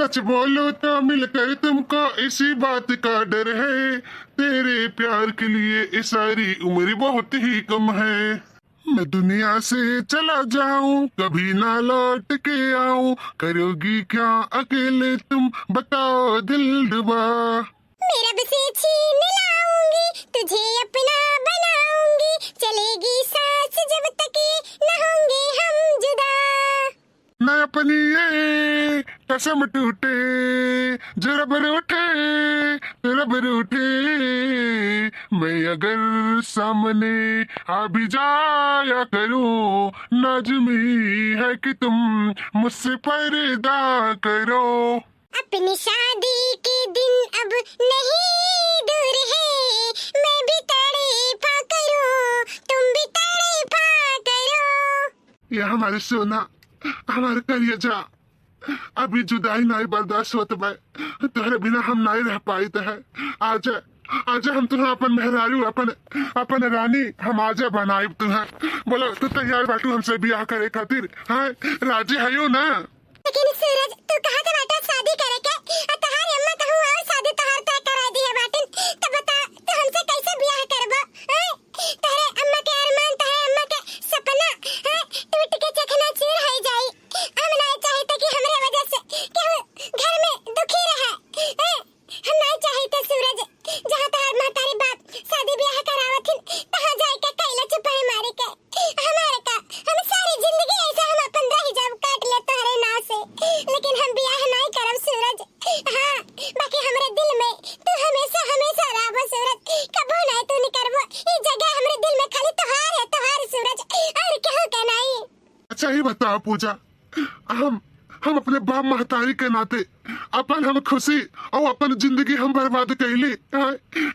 सच बोलो तो मिलकर तुमको इसी बात का डर है, तेरे प्यार के ये सारी उम्र बहुत ही कम है। मैं दुनिया से चला जाऊं कभी ना लौट के आऊं, करोगी क्या अकेले तुम बताओ दिलरुबा। मेरा बसे छीन लाऊंगी, तुझे अपना बनाऊंगी, चलेगी सांस जब तक न होंगे हम जुदा। न अपनी ये कसम टूटे, जरा बर उठे तेरा बर उठे, मैं अगर सामने आ भी जाया करूं, लाजमी है कि तुम मुझसे पर्दा करो। अपनी शादी के दिन अब नहीं दूर है, मैं भी तड़पा करूं, तुम भी तड़पा करो। ये हमारे सोना, हमारे कलिजा, अभी जुदाई नहीं बर्दाश्त होत बा, तोहरे बिना हम नहीं रह पाई है। आज आज हम तुम्हें अपन मेहरारू, अपन रानी हम आज बनाई तुम्हें। बोलो तू तैयार बाटू हमसे ब्याह करे खातिर? हाँ राजी है यो ना? लेकिन सूरज तू कहा था बेटा शादी करे के, तहारी अम्मा कहूं और शादी तहार तय करा दी है बाटन, तो बता तू हमसे कैसे ब्याह करबा? तेरे अम्मा के अरमान, तेरे अम्मा के सपना टूट के चकनाचूर हो जाई। हम नहीं चाहते कि हमरे वजह से केहू घर में दुखी रहे। हम नहीं चाहते सूरज, जहां तहार महतारी बाप शादी ब्याह करावथिन तहां जाए के कैला चुपाई मारे के हमारे का हम सारी जिंदगी ऐसे हम अपन रह जाब काट ले तोहरे नाव से, लेकिन हम ब्याह नहीं करब सूरज। हाँ बाकी हमरे दिल में तू हमेशा हमेशा रहबो सूरज, कबो नहीं तू नहीं करबो। ये जगह हमरे दिल में खाली तोहार है, तोहार सूरज, और केहू के नहीं। अच्छा ही बताओ पूजा, हम अपने बाप महतारी के नाते अपन हम खुशी और अपन जिंदगी हम बर्बाद कैली।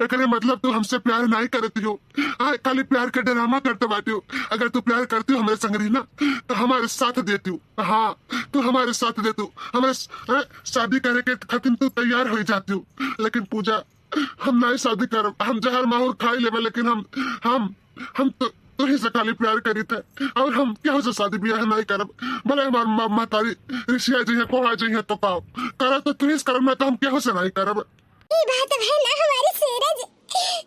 एकरे मतलब तू हमसे प्यार नहीं करती हो, खाली प्यार के ड्रामा करते बाटी हो। अगर तू प्यार करती हो हमारे संग रही ना तो हमारे साथ देती हो। हाँ तू हमारे साथ देती हो, हमारे शादी करे के खातिर तू तैयार हो जाती हो। लेकिन पूजा हम नहीं शादी करब, हम जहर माहौर खाई लेबे, लेकिन हम तो ही से खाली प्यार करी थे, और हम क्या से शादी ब्याह नहीं करब। भले हमारे महतारी ऋषिया जी है कोहा जी है तो पाओ करा तो तू ही करब, मैं तो हम क्या से नहीं करब। ये बात है ना हमारे सूरज।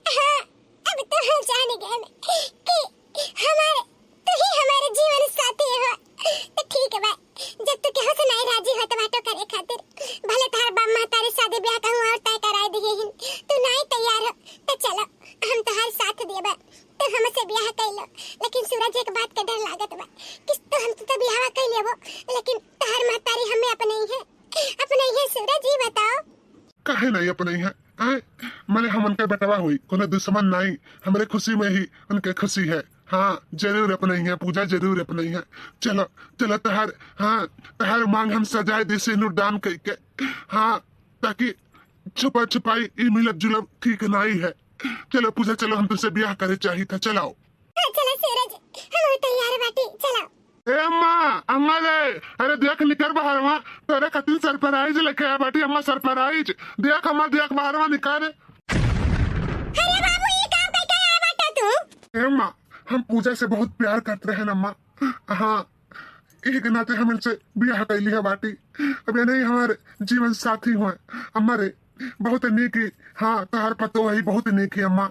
हाँ अब तो हम जान गए कि हमारे तू ही हमारे जीवन साथी हो। तो ठीक है भाई, जब तू केहू से नहीं राजी हो तो बाटो करे खातिर भले तार बाप महतारी शादी ब्याह कहूं और तय करा दिए हिन, तू नहीं तैयार हो तो चलो हम तोहार साथ देबा, तो हमसे ब्याह कैलो। लेकिन सूरज एक बात का डर लागत बा कि तो हम तो ब्याह कर लेबो, लेकिन तोहार महतारी हमें अपने ही है सूरज। ये बताओ काहे नहीं अपने है? मैंने हम उनके बटवा हुई, कोनो दुश्मन नहीं, हमारे खुशी में ही उनके खुशी है। हाँ जरूर अपने ही है पूजा, जरूर अपने ही है। चलो चलो तहार मांग हम सजाए देसे नूर दान करके, हाँ ताकि छुपा छुपाई ई मिलत जुलब ठीक नहीं है। चलो पूजा चलो, हम तुझसे ब्याह करे चाहिए था। चलाओ चलो सूरज, हम तैयार बाटी, चलो। ए अम्मा रे, अरे देख निकर बाहर वहाँ तेरे खातिर सरप्राइज लेके आया बाटी। अम्मा सरप्राइज देख, अम्मा देख बाहर वहाँ निकाल। अरे बाबू ये काम करके आया बेटा तू? ए अम्मा हम पूजा से बहुत प्यार करते हैं अम्मा। हाँ एक नाते हम इनसे ब्याह कर लिया बाटी, अब ये नहीं हमारे जीवन साथी हुए। अम्मा रे बहुत नेकी, हाँ तहार पतो है बहुत नेकी अम्मा।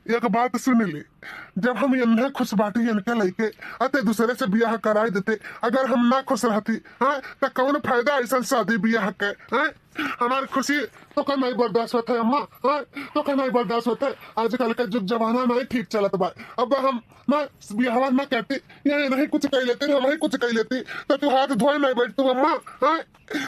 एक बात सुन ले, जब हम इन्हें खुश बाटी इनके लइके अते दूसरे से बियाह कराई देते, अगर हम ना खुश रहती हाँ तो कौन फायदा ऐसा शादी बियाह के हाँ? हमारी खुशी तो का नहीं बर्दाश्त होता है अम्मा हाँ? तो का नहीं बर्दाश्त होता है। आजकल का जुग जमाना नहीं ठीक चलत बा। अब हम ना बियाह ना कहती या नहीं कुछ कह लेती हम ही कुछ कह लेती तो तू हाथ धोए नहीं बैठ तू अम्मा हाँ?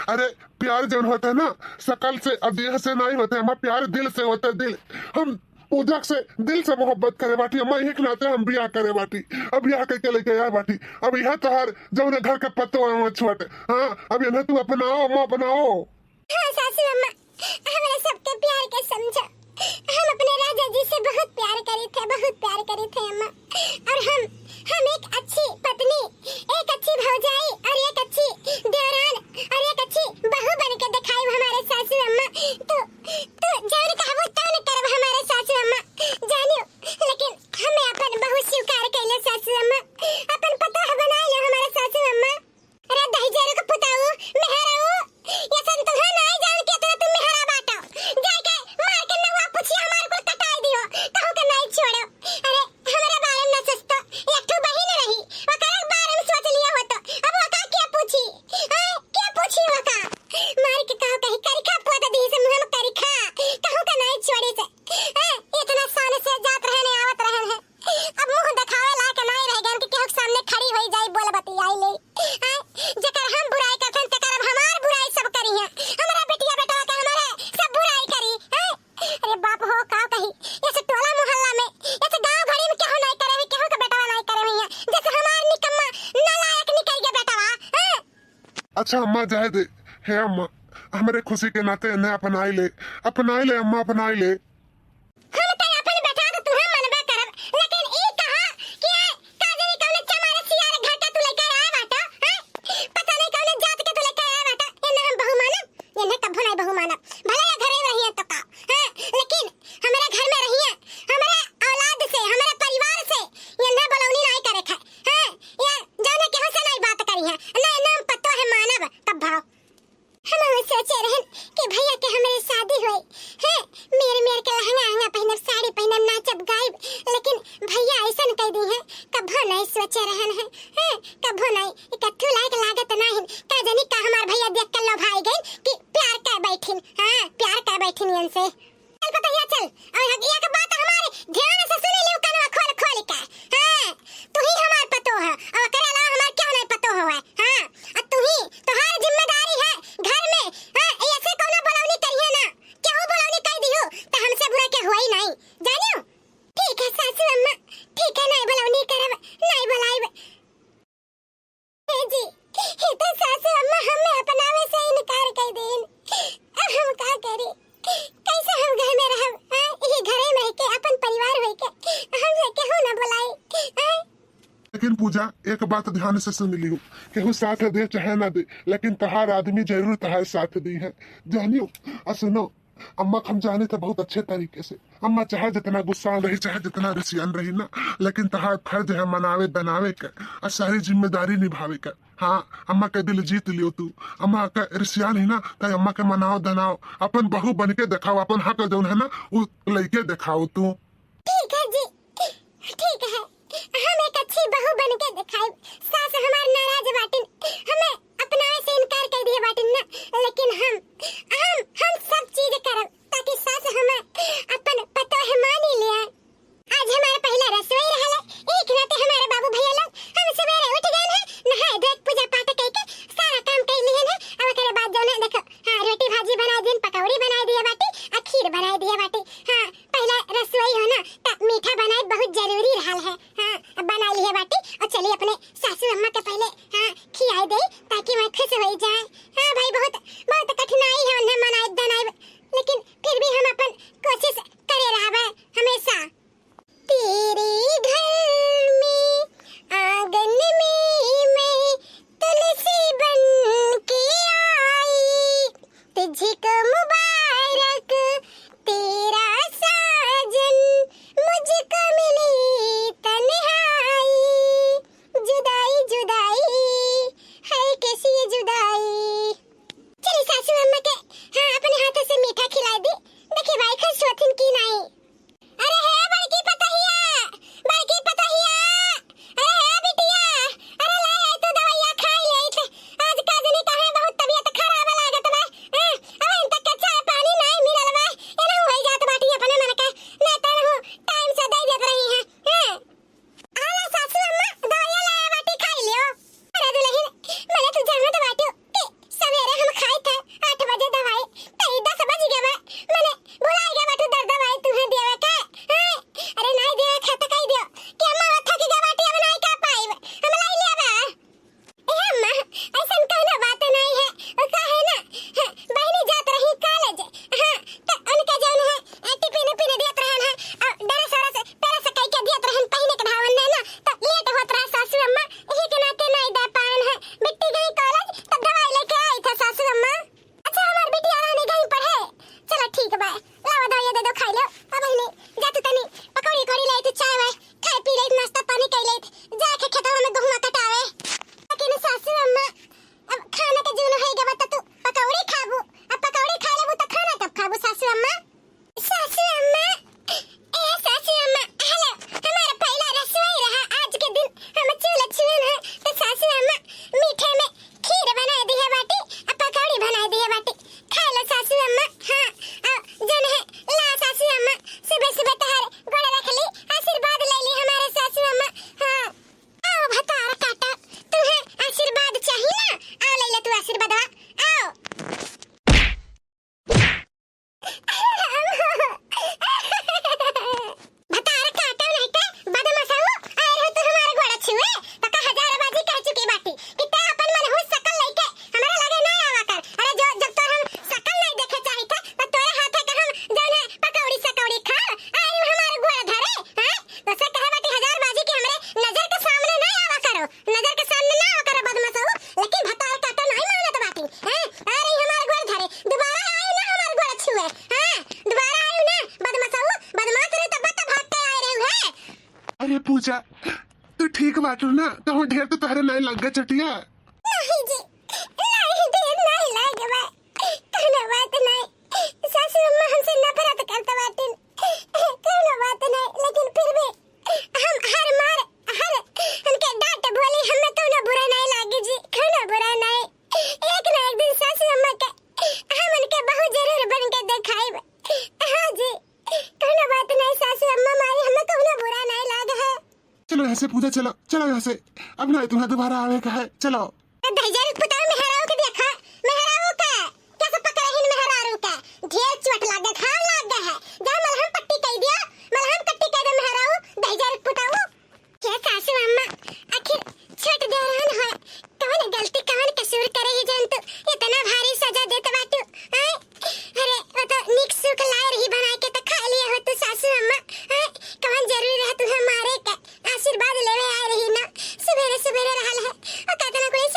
अरे प्यार जब होता है ना शकल से और देह से नहीं होता है अम्मा, प्यार दिल से होता है। दिल हम पूजा से दिल से मोहब्बत करे बाटी अम्मा, यही नाते हम बियाह करे बाटी। अब बियाह करके लेके आया बाटी, अब यह तोहार जब घर के पत्तो छोटे हाँ अब इन्हें तू अपनाओ अम्मा अपनाओ। हाँ सासू अम्मा, हमारे सबके प्यार के समझो। हम अपने राजा जी से बहुत प्यार करे थे अम्मा। और हम एक अच्छी पत्नी, एक अच्छी भौजाई और एक अच्छी देवरान और एक अच्छी बहू बन के दिखाई हमारे सासू अम्मा। तो जान कहबो तौन करब हमारे सासू अम्मा जानियो। लेकिन हमें अपन बहू स्वीकार कैले सासू अम्मा, अपन पतो बना लो हमारे सासू अम्मा। अरे दहिजर को पुताऊ मेहराऊ ये सन तुम्हें नहीं जान के तो तुम मेहरा बाटो जाके मार के नवा पूछिए हमारे को कटाई दियो कहू के नहीं छोड़ो। अरे हमारे बारे में सस्तो एक ठो बहिन रही ओकर बारे में सोच लिया हो तो अब ओका क्या पूछी क्या पूछी ओका मार के कहू कहीं करिखा पोत दी से मुंह में करिखा कहू के नहीं छोड़ी से इतना सान से जात रहने आवत रहन है। अब मुंह दिखावे लायक नहीं रह गन कि केहू सामने खड़ी होई जाई बोल बतियाई ले जकर हम बुराई करथन तकर अब हमार बुराई सब करी है। हमरा बेटिया बेटवा के हमारे सब बुराई करी अरे बाप हो का कही ऐसे टोला मोहल्ला में ऐसे गांव घड़ी में केहू नहीं करे केहू के बेटवा नहीं करे है जैसे हमार निकम्मा नालायक निकल गया बेटवा। अच्छा अम्मा जाए दे है अम्मा, हमारे खुशी के नाते इन्हें अपनाई ले अम्मा अपनाई ले। हम तो अपन बेटा तो तुम्हें मनबे करब लेकिन ई कहा कि काजरी कौन चमारे सियार घर का तू लेके आया बाटा पता नहीं कौन जात के तू लेके आया बाटा। इन्हें हम बहु मानब इन्हें कभी नहीं बहु मानब भले ये घर में रहिए तो का लेकिन हमारे घर में रहिए हमारे औलाद से हमारे परिवार से इन्हें बलौनी नहीं करे खाए ये जाने केहू से नहीं बात करी है ना नाम पतो है मानब तब भाव। हम सोचे रहन कि भैया के हमारे शादी हुई है मेरे के लहंगा पहनब साड़ी पहनब नाचब गायब, लेकिन भैया ऐसा कह दी है कभो नहीं सोचे रहन है कभो नहीं इकट्ठू लायक लागत नहीं का जनी का हमार भैया देख के लोभाई गई कि प्यार कर बैठिन प्यार कर बैठिन इनसे। चल पता है चल और एक बात हमारे ध्यान से सुन लियो कनवा खोल खोल के तू ही हमार पतो है और करे अलावा हमार क्यों नहीं पतो होवे तू ही तुम्हारी जिम्मेदारी है घर में ऐसे कोनो बलौनी करिए ना केहू बलौनी कह दियो तो हमसे बुरा के होई नहीं जानियो। ठीक है सासू अम्मा ठीक है नहीं बलौनी करब नहीं बुलाइब जी ये तो सासू अम्मा हमें अपनावे से इनकार कर देन अब हम का करी कैसे हम घर में रहब ये घरे में के अपन परिवार होई के हमसे केहू ना बुलाई। लेकिन पूजा एक बात ध्यान से सुन लियो, केहू साथ दे चाहे ना दे लेकिन तहार आदमी जरूर तहार साथ दी है जानियो। और सुनो अम्मा हम जाने तो बहुत अच्छे तरीके से अम्मा चाहे जितना गुस्सा रही चाहे जितना रसियन रही ना लेकिन तहार फर्ज है मनावे बनावे का और सारी जिम्मेदारी निभावे का। हाँ अम्मा के दिल जीत लियो तू, अम्मा का रसियन है ना तो अम्मा के मनाओ दनाओ अपन बहू बन के दिखाओ अपन हक जो है ना वो लेके दिखाओ तू। ठीक है जी ठीक है हम एक अच्छी बहू बन के दिखाई। सास हमार नाराज बाटिन हमें अपनावे से इनकार कर दिए बाटिन ना लेकिन हम सब चीज करब ताकि सास हमें अपन पतो है मान ही ले। आज हमारे पहला रसोई रहला एक नाते हमारे बाबू भैया लोग हम सवेरे उठ गए हैं नहाए धोए पूजा पाठ करके सारा काम कर लिए हैं अब करे बाद जो ना देखो रोटी भाजी बना दिन पकौड़ी बना दिए बाटी और खीर बना दिए बाटी पहला रसोई हो ना तब मीठा बनाए बहुत जरूरी रहल है बना लिए बाटी और चलिए अपने सासू अम्मा के पहले खियाई दे ताकि मैं खुश हो जाए। भाई बहुत बहुत कठिनाई है उन्हें मनाए दनाए लेकिन फिर भी हम अपन कोशिश करे रहबे हमेशा। तेरे घर में आंगन में मैं तुलसी बन के आई तुझको मुबारक तेरा साजन मुझको मिली तन्हाई जुदाई जुदाई है कैसी ये जुदाई ठीक बाटू ना कहूँ ढेर तो तहरे नहीं लग गए चटिया। नहीं जी, नहीं ढेर नहीं लागे बा, कहना बात नहीं। सासू अम्मा हमसे नफरत करते बाटिन, कहना बात नहीं, लेकिन फिर भी हम हर उनके डांट बोली हमें तो ना बुरा नहीं लागे जी, कहना बुरा नहीं। एक ना एक दिन सासू अम्मा के हम उनके बहू जरूर बन के दिखाई। हाँ जी, कहना बात नहीं, सासू अम्मा मारी हमें तो ना बुरा नहीं लागे है। चलो यहाँ से पूजा, चलो चलो यहाँ से, अब नहीं तुम्हें दोबारा आवे का है, चलो। दहजर पुतार मेहरारू के देखा, मेहरारू का कैसे पकड़े हिन मेहरारू का, ढेर चोट लागे, घाव लागे है, जा मलहम पट्टी कह दिया, मलहम पट्टी कह दे मेहरारू, दहजर पुताऊ। क्या सासू अम्मा आखिर छोट दे रहन है, कौन गलती कौन कसूर करे ही जंतु इतना भारी सजा देते बाटू। अरे वो तो निक सुख लाए रही बना के तो खा लिया हो तू सासू अम्मा। कौन जरूरी रहा तुम्हें मारे का, आशीर्वाद लेवे आए रही ना, सुबेरे सुबेरे रहल है और कहते ना कोई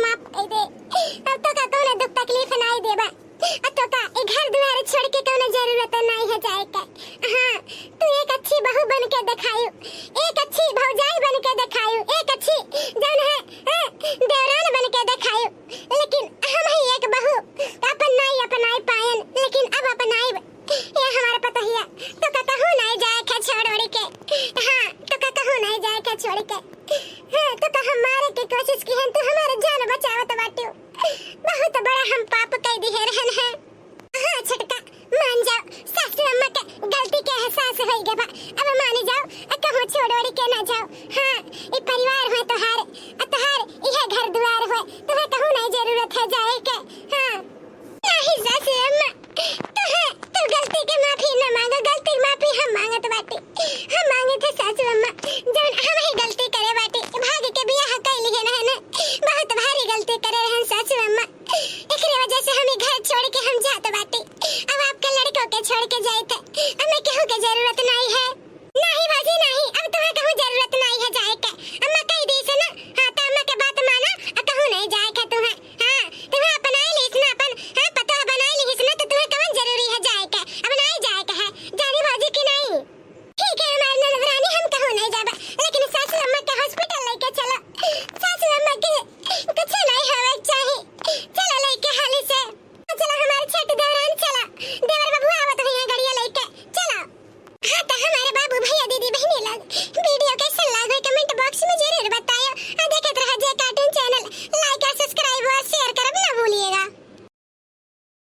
माफ कर दे। अब तो का कौनो दुख तकलीफ नहीं देबा। अब तो का ए घर द्वार छोड़ के कौनो जरूरत नहीं है जाए का। हाँ, तू एक अच्छी बहू बन के दिखायू, एक अच्छी भौजाई बन के दिखायू, एक अच्छी जौन है देवरान बन के दिखायू। लेकिन हम ही एक बहू अपन नहीं अपनाई पायन, लेकिन अब अपनाई ये हमारा पता ही है। तो का कहूँ नहीं जाए के छोड़ ओड़ी के। हाँ, तो का कहूँ नहीं जाए के छोड़ के। हाँ, तो का हम मारे की कोशिश की है, तू हमारे जान बचावत बाटियो। बहुत बड़ा हम पाप कर दिए रहन है। हाँ छटका, मान जाओ, सासू अम्मा के गलती के एहसास हो गया बा। अब मान जाओ, कहूँ छोड़ ओड़ी के ना जाओ। हाँ, ये परिवार है तोहार यह घर द्वार है, तुम्हें कहूँ नहीं जरूरत है जाए के। हाँ, नहीं सासू अम्मा, तू गलती के माफी न मांगो, गलती की माफी हम मांगत बाटी। हम मांगे थे सासू अम्मा, जौन हम ही गलती करे बाटी, भाग के बियाह कर लिए न बहुत भारी गलती करे रहन सासू अम्मा। एकरे वजह से हम घर छोड़ के हम जात बाटी। अब आपके लड़कों के छोड़ के जाए थे, हमें केहू के जरूरत